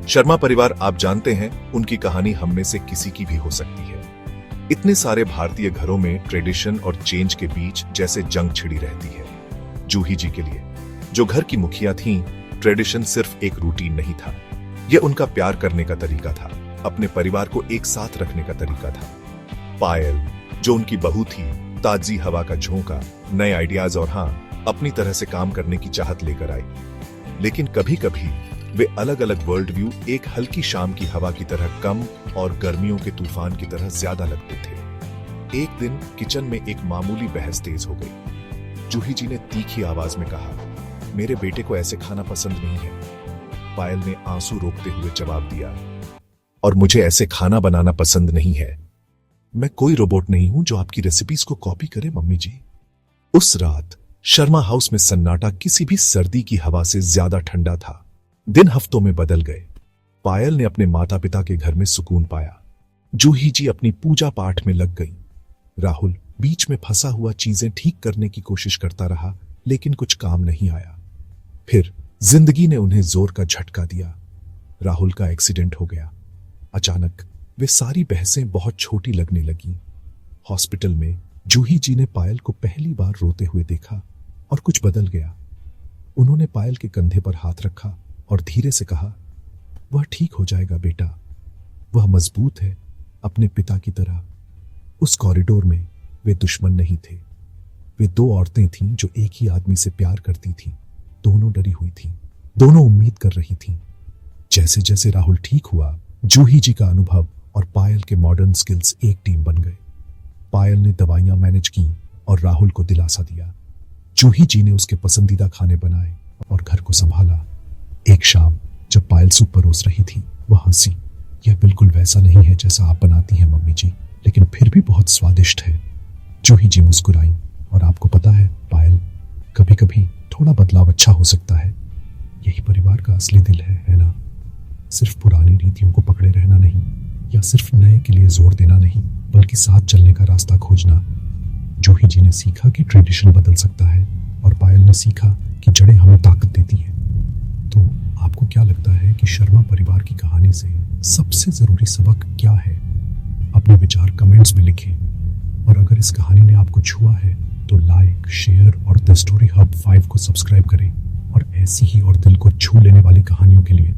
शर्मा परिवार, आप जानते हैं, उनकी कहानी हम में से किसी की भी हो सकती है। इतने सारे भारतीय घरों में ट्रेडिशन और चेंज के बीच जैसे जंग छिड़ी रहती है। जूही जी के लिए, जो घर की मुखिया थीं, ट्रेडिशन सिर्फ एक रूटीन नहीं था, यह उनका प्यार करने का तरीका था, अपने परिवार को एक साथ रखने का तरीका था। पायल, जो उनकी बहू थी, ताजी हवा का झोंका, नए आइडियाज और हाँ, अपनी तरह से काम करने की चाहत लेकर आई। लेकिन कभी कभी वे अलग अलग वर्ल्ड व्यू एक हल्की शाम की हवा की तरह कम और गर्मियों के तूफान की तरह ज्यादा लगते थे। एक दिन किचन में एक मामूली बहस तेज हो गई। जूही जी ने तीखी आवाज में कहा, मेरे बेटे को ऐसे खाना पसंद नहीं है। पायल ने आंसू रोकते हुए जवाब दिया, और मुझे ऐसे खाना बनाना पसंद नहीं है। मैं कोई रोबोट नहीं हूं जो आपकी रेसिपीज को कॉपी करे, मम्मी जी। उस रात शर्मा हाउस में सन्नाटा किसी भी सर्दी की हवा से ज्यादा ठंडा था। दिन हफ्तों में बदल गए। पायल ने अपने माता पिता के घर में सुकून पाया। जूही जी अपनी पूजा पाठ में लग गई। राहुल बीच में फंसा हुआ चीजें ठीक करने की कोशिश करता रहा, लेकिन कुछ काम नहीं आया। फिर जिंदगी ने उन्हें जोर का झटका दिया। राहुल का एक्सीडेंट हो गया। अचानक वे सारी बहसें बहुत छोटी लगने लगीं। हॉस्पिटल में जूही जी ने पायल को पहली बार रोते हुए देखा और कुछ बदल गया। उन्होंने पायल के कंधे पर हाथ रखा और धीरे से कहा, वह ठीक हो जाएगा बेटा, वह मजबूत है, अपने पिता की तरह। उस कॉरिडोर में वे दुश्मन नहीं थे। वे दो औरतें थीं जो एक ही आदमी से प्यार करती थीं। दोनों डरी हुई थीं, दोनों उम्मीद कर रही थीं। जैसे जैसे राहुल ठीक हुआ, जूही जी का अनुभव और पायल के मॉडर्न स्किल्स एक टीम बन गए। पायल ने दवाइयां मैनेज की और राहुल को दिलासा दिया। जूही जी ने उसके पसंदीदा खाने बनाए और घर को संभाला। एक शाम जब पायल सूप परोस रही थी, वह हंसी, यह बिल्कुल वैसा नहीं है जैसा आप बनाती हैं मम्मी जी, लेकिन फिर भी बहुत स्वादिष्ट है। जूही जी मुस्कुराई, और आपको पता है पायल, कभी कभी थोड़ा बदलाव अच्छा हो सकता है। यही परिवार का असली दिल है ना? सिर्फ पुरानी रीतियों को पकड़े रहना नहीं, या सिर्फ नए के लिए जोर देना नहीं, बल्कि साथ चलने का रास्ता खोजना। जूही जी ने सीखा कि ट्रेडिशन बदल सकता है, और पायल ने सीखा कि जड़ें हमें ताकत देती हैं। तो आपको क्या लगता है कि शर्मा परिवार की कहानी से सबसे जरूरी सबक क्या है? अपने विचार कमेंट्स में लिखें। और अगर इस कहानी ने आपको छुआ है तो लाइक, शेयर और द स्टोरी हब 5 को सब्सक्राइब करें, और ऐसी ही और दिल को छू लेने वाली कहानियों के लिए